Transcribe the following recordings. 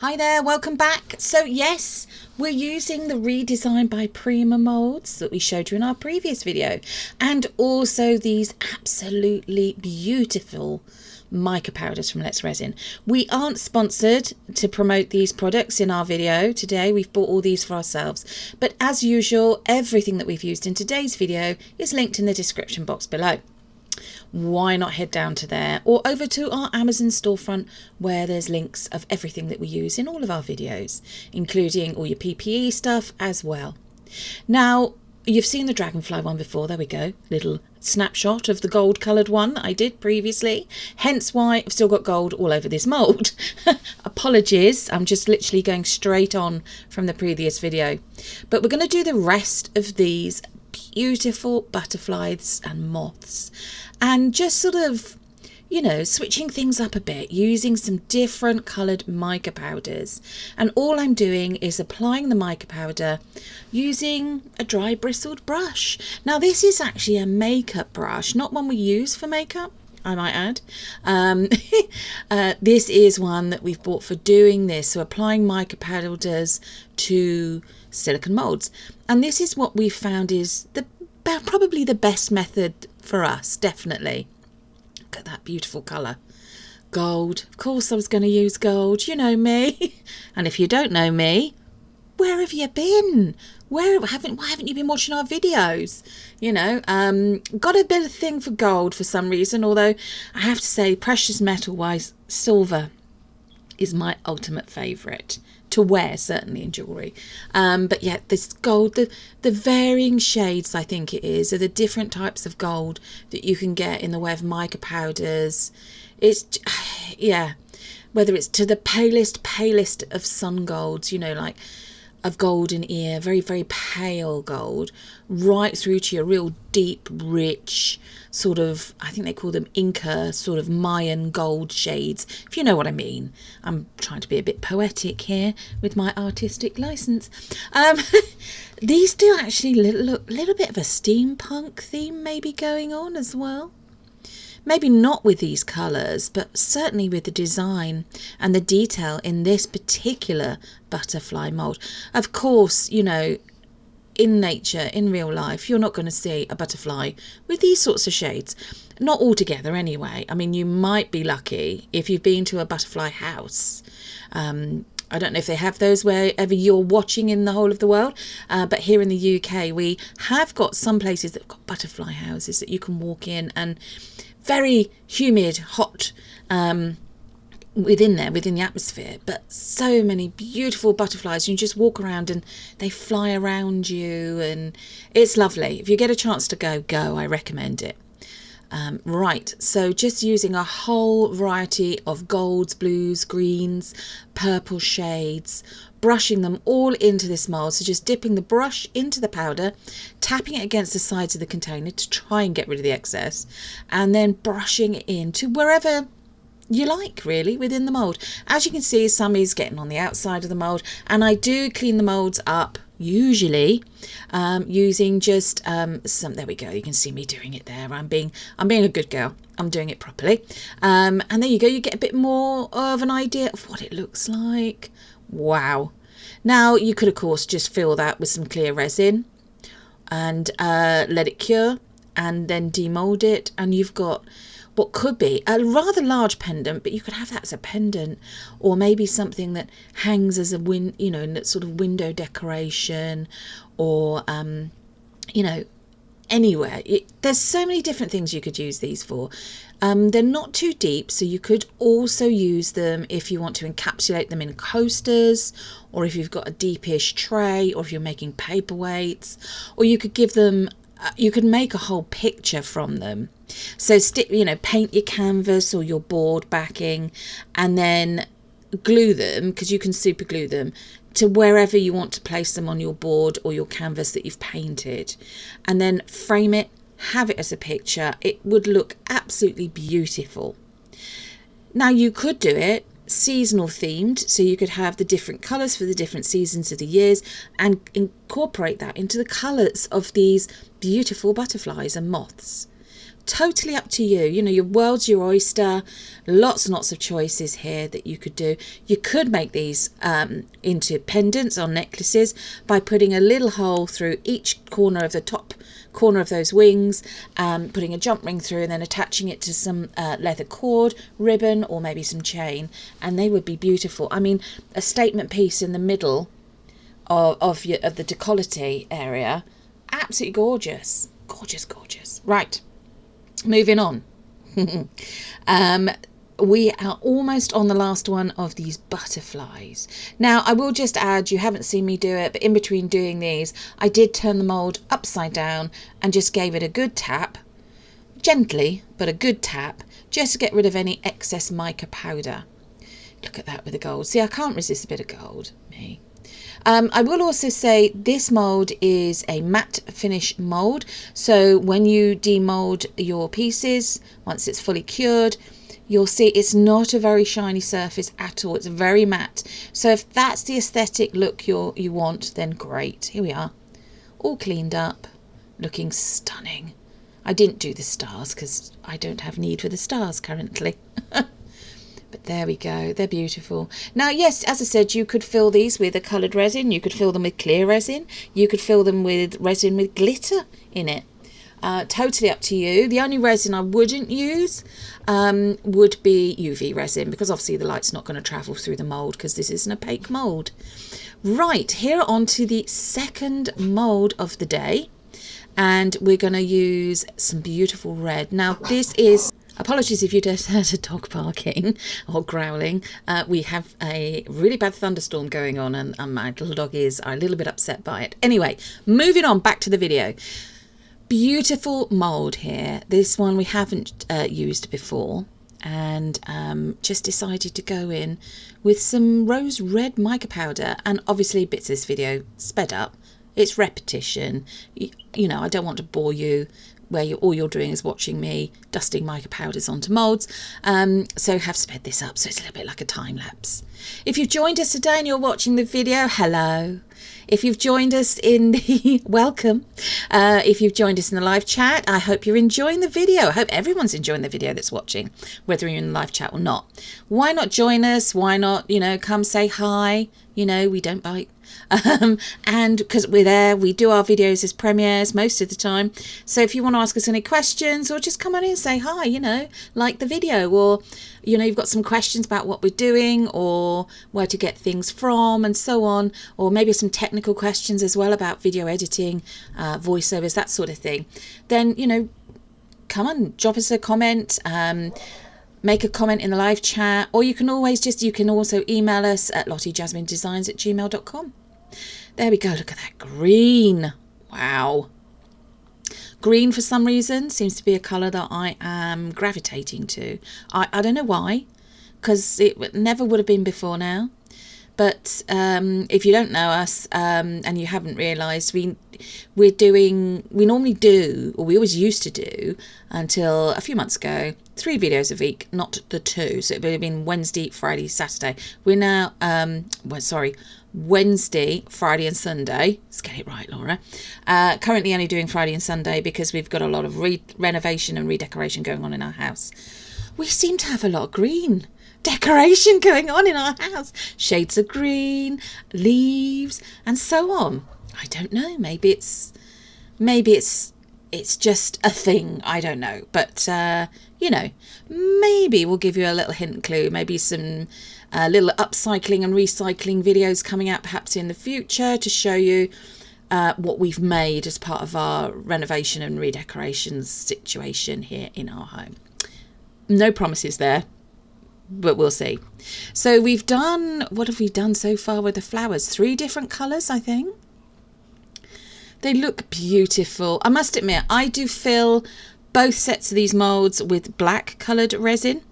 Hi there, welcome back. So yes, we're using the ReDesign by Prima molds that we showed you in our previous video, and also these absolutely beautiful mica powders from Let's Resin. We aren't sponsored to promote these products in our video today. We've bought all these for ourselves, but as usual, everything that we've used in today's video is linked in the description box below. Why not head down to there or over to our Amazon storefront, where there's links of everything that we use in all of our videos, including all your PPE stuff as well. Now, you've seen the dragonfly one before. There we go, little snapshot of the gold coloured one that I did previously, hence why I've still got gold all over this mould. Apologies, I'm just literally going straight on from the previous video, but we're going to do the rest of these beautiful butterflies and moths, and just sort of, you know, switching things up a bit, using some different coloured mica powders. And all I'm doing is applying the mica powder using a dry bristled brush. Now this is actually a makeup brush, not one we use for makeup, I might add. This is one that we've bought for doing this, so applying mica powders to silicone molds. And this is what we found is probably the best method for us, definitely. Look at that beautiful colour. Gold. Of course I was going to use gold, you know me. And if you don't know me, where have you been? Why haven't you been watching our videos? You know, got a bit of thing for gold for some reason, although I have to say, precious metal wise, silver is my ultimate favourite to wear, certainly in jewellery. But yeah, this gold, the varying shades, I think it is, are the different types of gold that you can get in the way of mica powders. It's, yeah, whether it's to the palest of sun golds, you know, like of golden ear, very, very pale gold, right through to your real deep, rich, sort of, I think they call them Inca, sort of Mayan gold shades, if you know what I mean. I'm trying to be a bit poetic here with my artistic license. These do actually look a little bit of a steampunk theme maybe going on as well. Maybe not with these colours, but certainly with the design and the detail in this particular butterfly mould. Of course, you know, in nature, in real life, you're not going to see a butterfly with these sorts of shades. Not altogether anyway. I mean, you might be lucky if you've been to a butterfly house. I don't know if they have those wherever you're watching in the whole of the world, but here in the UK, we have got some places that have got butterfly houses that you can walk in, and very humid, hot within the atmosphere, but so many beautiful butterflies. You just walk around and they fly around you, and it's lovely. If you get a chance to go, I recommend it. Right, so just using a whole variety of golds, blues, greens, purple shades, brushing them all into this mould. So just dipping the brush into the powder, tapping it against the sides of the container to try and get rid of the excess, and then brushing it into wherever you like, really, within the mould. As you can see, some is getting on the outside of the mould, and I do clean the moulds up usually using just some, there we go, you can see me doing it there. I'm being a good girl, I'm doing it properly, and there you go, you get a bit more of an idea of what it looks like. Wow. Now you could of course just fill that with some clear resin and let it cure, and then demold it, and you've got what could be a rather large pendant, but you could have that as a pendant, or maybe something that hangs as a sort of window decoration, or you know, anywhere. There's so many different things you could use these for. They're not too deep, so you could also use them if you want to encapsulate them in coasters, or if you've got a deepish tray, or if you're making paperweights, or you could give them, you could make a whole picture from them. So paint your canvas or your board backing, and then glue them, because you can super glue them to wherever you want to place them on your board or your canvas that you've painted, and then frame it, have it as a picture. It would look absolutely beautiful. Now you could do it seasonal themed, so you could have the different colours for the different seasons of the years and incorporate that into the colours of these beautiful butterflies and moths. totally up to you. You know, your world's your oyster. Lots and lots of choices here that you could do. You could make these into pendants or necklaces by putting a little hole through each corner of the top corner of those wings, putting a jump ring through, and then attaching it to some leather cord, ribbon, or maybe some chain, and they would be beautiful. I mean, a statement piece in the middle of the décolleté area, absolutely gorgeous, gorgeous, gorgeous. Right, moving on. We are almost on the last one of these butterflies. Now, I will just add, you haven't seen me do it, but in between doing these, I did turn the mould upside down and just gave it a good tap, gently, but a good tap, just to get rid of any excess mica powder. Look at that with the gold. See, I can't resist a bit of gold, me. I will also say this mould is a matte finish mould. So when you demould your pieces, once it's fully cured, you'll see it's not a very shiny surface at all. It's very matte. So if that's the aesthetic look you want, then great. Here we are, all cleaned up, looking stunning. I didn't do the stars because I don't have need for the stars currently. But there we go, they're beautiful. Now, yes, as I said, you could fill these with a coloured resin, you could fill them with clear resin, you could fill them with resin with glitter in it. Totally up to you. The only resin I wouldn't use would be UV resin, because obviously the light's not going to travel through the mould because this is an opaque mould. Right, here on to the second mould of the day, and we're going to use some beautiful red. Now, this is... Apologies if you just heard a dog barking or growling. We have a really bad thunderstorm going on, and my little doggies are a little bit upset by it. Anyway, moving on back to the video. Beautiful mould here. This one we haven't used before, and just decided to go in with some rose red mica powder, and obviously bits of this video sped up. It's repetition. You know, I don't want to bore you where all you're doing is watching me dusting mica powders onto moulds, so have sped this up so it's a little bit like a time lapse. If you've joined us today and you're watching the video, hello. If you've joined us in the welcome, if you've joined us in the live chat, I hope you're enjoying the video. I hope everyone's enjoying the video that's watching, whether you're in the live chat or not. Why not join us? Why not, you know, come say hi? You know, we don't bite. And because we're there, we do our videos as premieres most of the time. So if you want to ask us any questions, or just come on in and say hi, you know, like the video, or, you know, you've got some questions about what we're doing or where to get things from and so on, or maybe some technical questions as well about video editing, voiceovers, that sort of thing, then, you know, come on, drop us a comment, make a comment in the live chat, or you can always you can also email us at lottiejasminedesigns@gmail.com. There we go, look at that green. Wow. Green, for some reason, seems to be a colour that I am gravitating to. I don't know why, because it never would have been before now. But if you don't know us and you haven't realised, we normally do, or we always used to do, until a few months ago, 3 videos a week, not the 2. So it would have been Wednesday, Friday, Saturday. We're now, Wednesday, Friday and Sunday. Let's get it right, Laura. Currently only doing Friday and Sunday because we've got a lot of renovation and redecoration going on in our house. We seem to have a lot of green decoration going on in our house. Shades of green, leaves, and so on. I don't know. Maybe it's just a thing. I don't know. But you know, maybe we'll give you a little hint and clue. Maybe some little upcycling and recycling videos coming out perhaps in the future to show you what we've made as part of our renovation and redecoration situation here in our home. No promises there, but we'll see. So we've done, what have we done so far with the flowers? 3 different colours, I think. They look beautiful. I must admit, I do fill both sets of these moulds with black coloured resin.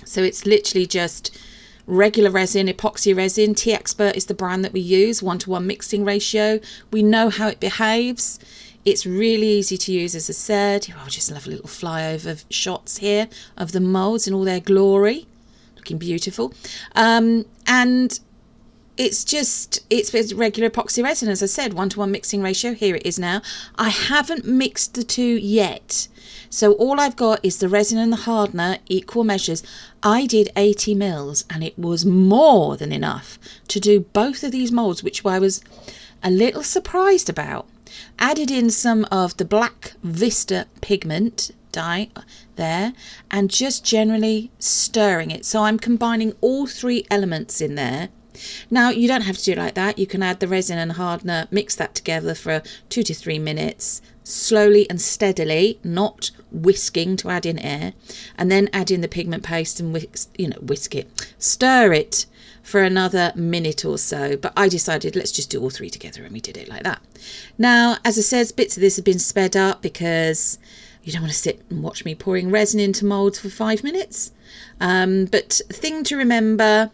So it's literally just regular resin, epoxy resin. T-Expert is the brand that we use, 1-to-1 mixing ratio. We know how it behaves. It's really easy to use, as I said. Oh, just love a little flyover shots here of the moulds in all their glory. Looking beautiful. And it's regular epoxy resin, as I said, 1-to-1 mixing ratio. Here it is now. I haven't mixed the 2 yet. So all I've got is the resin and the hardener, equal measures. I did 80 mils and it was more than enough to do both of these molds, which I was a little surprised about. Added in some of the Black Vista pigment dye there and just generally stirring it. So I'm combining all three elements in there. Now you don't have to do it like that. You can add the resin and hardener, mix that together for 2 to 3 minutes, slowly and steadily, not whisking to add in air, and then add in the pigment paste and whisk it, stir it for another minute or so. But I decided let's just do all three together, and we did it like that. Now, as I said, bits of this have been sped up because you don't want to sit and watch me pouring resin into molds for 5 minutes. But thing to remember,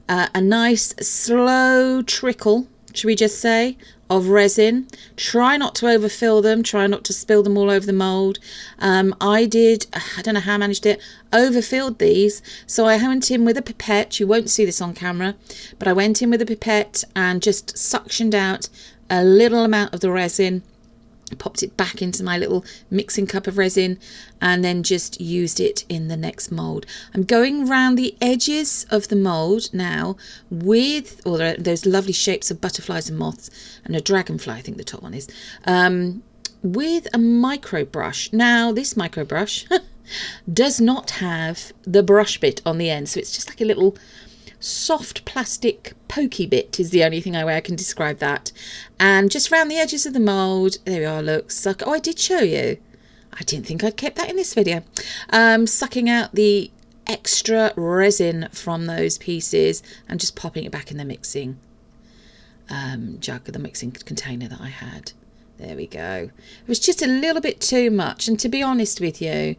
a nice slow trickle, should we just say, of resin. Try not to overfill them, try not to spill them all over the mold. I don't know how I managed it, overfilled these, so I went in with a pipette. You won't see this on camera, but I went in with a pipette and just suctioned out a little amount of the resin, popped it back into my little mixing cup of resin, and then just used it in the next mold. I'm going around the edges of the mold now with those lovely shapes of butterflies and moths and a dragonfly, I think the top one is, with a micro brush. Now this micro brush does not have the brush bit on the end, so it's just like a little soft plastic pokey bit is the only thing I can describe that. And just around the edges of the mold, there we are, look, oh, I did show you, I didn't think I'd kept that in this video, sucking out the extra resin from those pieces and just popping it back in the mixing jug, the mixing container that I had. There we go. It was just a little bit too much, and to be honest with you,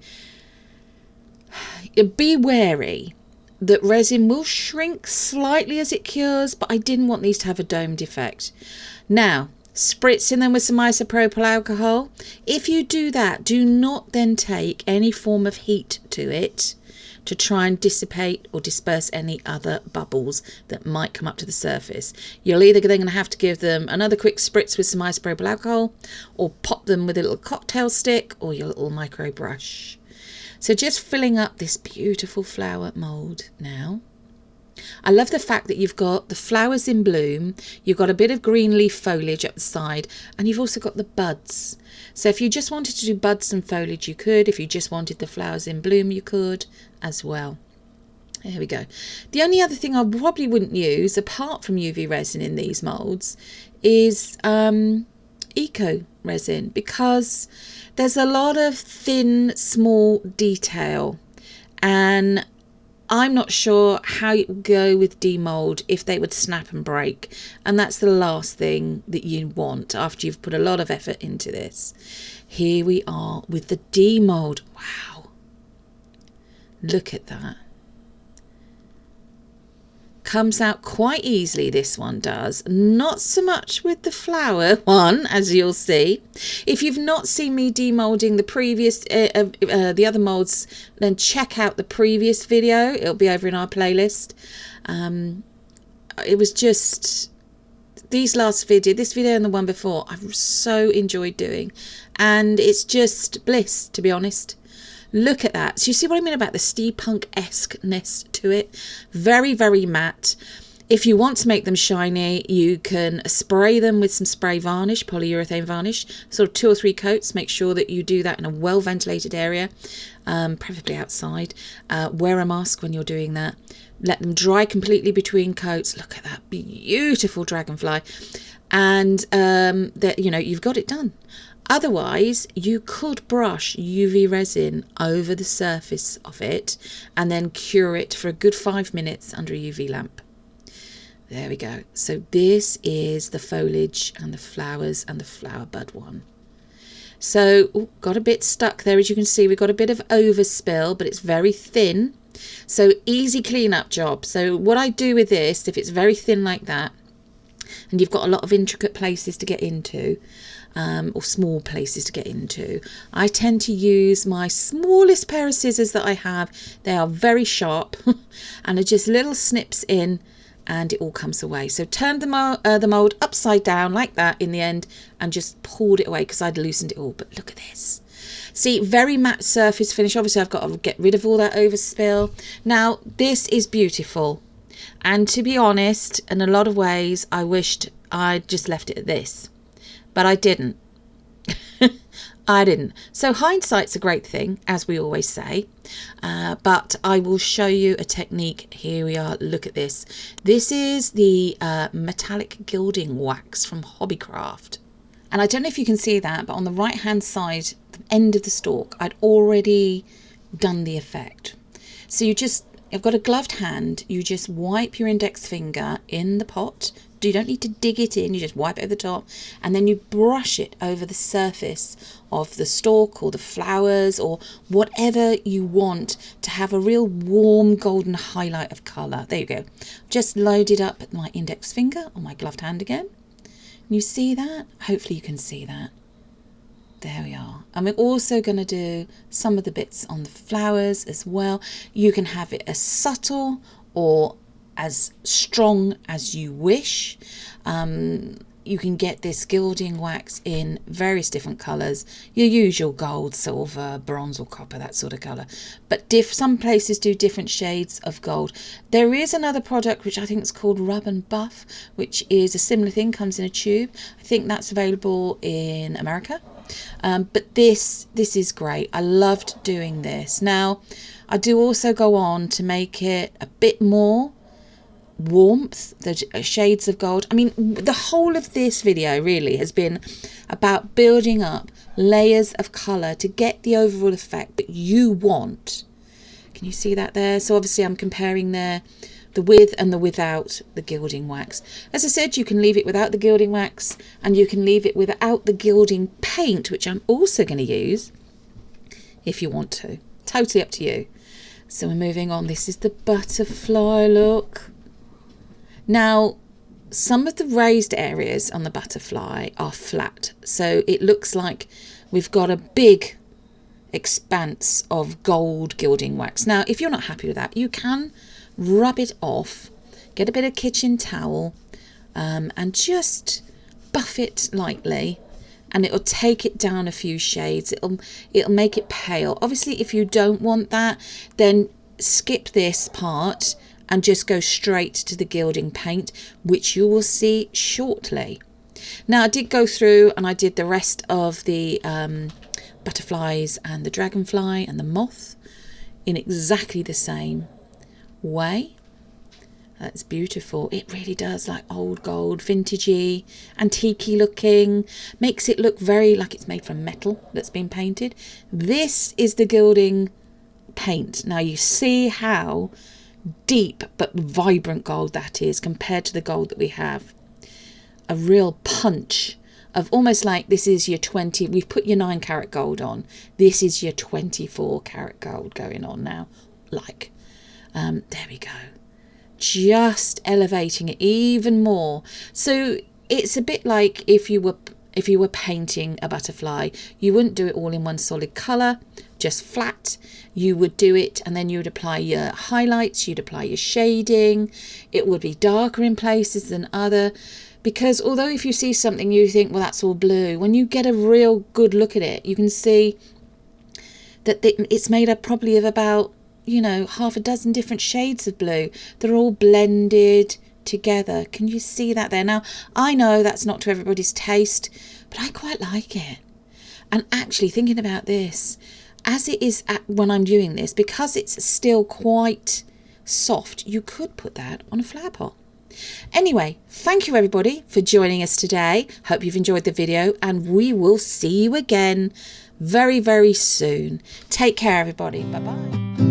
be wary that resin will shrink slightly as it cures, but I didn't want these to have a domed effect. Now, spritzing them with some isopropyl alcohol. If you do that, do not then take any form of heat to it to try and dissipate or disperse any other bubbles that might come up to the surface. You're either then going to have to give them another quick spritz with some isopropyl alcohol, or pop them with a little cocktail stick or your little micro brush. So just filling up this beautiful flower mould now. I love the fact that you've got the flowers in bloom, you've got a bit of green leaf foliage up the side, and you've also got the buds. So if you just wanted to do buds and foliage, you could. If you just wanted the flowers in bloom, you could as well. There we go. The only other thing I probably wouldn't use, apart from UV resin in these moulds, is eco resin, because there's a lot of thin, small detail, and I'm not sure how it would go with demold if they would snap and break, and that's the last thing that you want after you've put a lot of effort into this. Here we are with the demold. Wow, look at that. Comes out quite easily, this one does. Not so much with the flower one, as you'll see. If you've not seen me demolding the previous the other molds, then check out the previous video. It'll be over in our playlist. It was just this video and the one before, I've so enjoyed doing, and it's just bliss, to be honest. Look at that. So you see what I mean about the steampunk-esque-ness to it? Very, very matte. If you want to make them shiny, you can spray them with some spray varnish, polyurethane varnish, sort of 2 or 3 coats. Make sure that you do that in a well-ventilated area, preferably outside. Wear a mask when you're doing that. Let them dry completely between coats. Look at that beautiful dragonfly. And, you've got it done. Otherwise, you could brush UV resin over the surface of it and then cure it for a good 5 minutes under a UV lamp. There we go. So this is the foliage and the flowers and the flower bud one. So, got a bit stuck there. As you can see, we've got a bit of overspill, but it's very thin. So easy cleanup job. So what I do with this, if it's very thin like that, and you've got a lot of intricate places to get into, or small places to get into, I tend to use my smallest pair of scissors that I have. They are very sharp and are just little snips in, and it all comes away. So turned the mould upside down like that in the end and just pulled it away because I'd loosened it all. But look at this. See, very matte surface finish. Obviously, I've got to get rid of all that overspill. Now, this is beautiful. And to be honest, in a lot of ways, I wished I'd just left it at this. But I didn't. I didn't. So hindsight's a great thing, as we always say. But I will show you a technique. Here we are. Look at this. This is the metallic gilding wax from Hobbycraft. And I don't know if you can see that, but on the right hand side, the end of the stalk, I'd already done the effect. So I've got a gloved hand. You just wipe your index finger in the pot. You don't need to dig it in. You just wipe it over the top, and then you brush it over the surface of the stalk or the flowers or whatever you want to have a real warm golden highlight of colour. There you go. Just loaded up my index finger on my gloved hand again. You see that? Hopefully you can see that. There we are. And we're also going to do some of the bits on the flowers as well. You can have it as subtle or as strong as you wish. You can get this gilding wax in various different colours. Your usual gold, silver, bronze or copper, that sort of colour. But some places do different shades of gold. There is another product which I think is called Rub and Buff, which is a similar thing, comes in a tube. I think that's available in America. But this is great. I loved doing this. Now, I do also go on to make it a bit more warmth, the shades of gold. I mean, the whole of this video really has been about building up layers of colour to get the overall effect that you want. Can you see that there? So obviously I'm comparing there the with and the without the gilding wax. As I said, you can leave it without the gilding wax and you can leave it without the gilding paint, which I'm also going to use if you want to. Totally up to you. So we're moving on. This is the butterfly look. Now, some of the raised areas on the butterfly are flat, so it looks like we've got a big expanse of gold gilding wax. Now, if you're not happy with that, you can rub it off, get a bit of kitchen towel, and just buff it lightly, and it'll take it down a few shades. It'll make it pale. Obviously, if you don't want that, then skip this part and just go straight to the gilding paint, which you will see shortly. Now, I did go through and I did the rest of the butterflies and the dragonfly and the moth in exactly the same way. That's beautiful. It really does, like old gold, vintagey, antique-y looking. Makes it look very like it's made from metal that's been painted. This is the gilding paint. Now you see how deep but vibrant gold that is compared to the gold that we have. A real punch of almost like this is your 20, we've put your 9 carat gold on, this is your 24 carat gold going on now, like there we go, just elevating it even more. So it's a bit like if you were painting a butterfly, you wouldn't do it all in one solid colour, just flat. You would do it and then you would apply your highlights, you'd apply your shading. It would be darker in places than other, because although if you see something you think, well, that's all blue, when you get a real good look at it, you can see that it's made up probably of about, you know, half a dozen different shades of blue. They're all blended together. Can you see that there? Now, I know that's not to everybody's taste, but I quite like it. And actually thinking about this, as it is when I'm doing this, because it's still quite soft, you could put that on a flower pot. Anyway, thank you everybody for joining us today. Hope you've enjoyed the video and we will see you again very, very soon. Take care everybody. Bye-bye.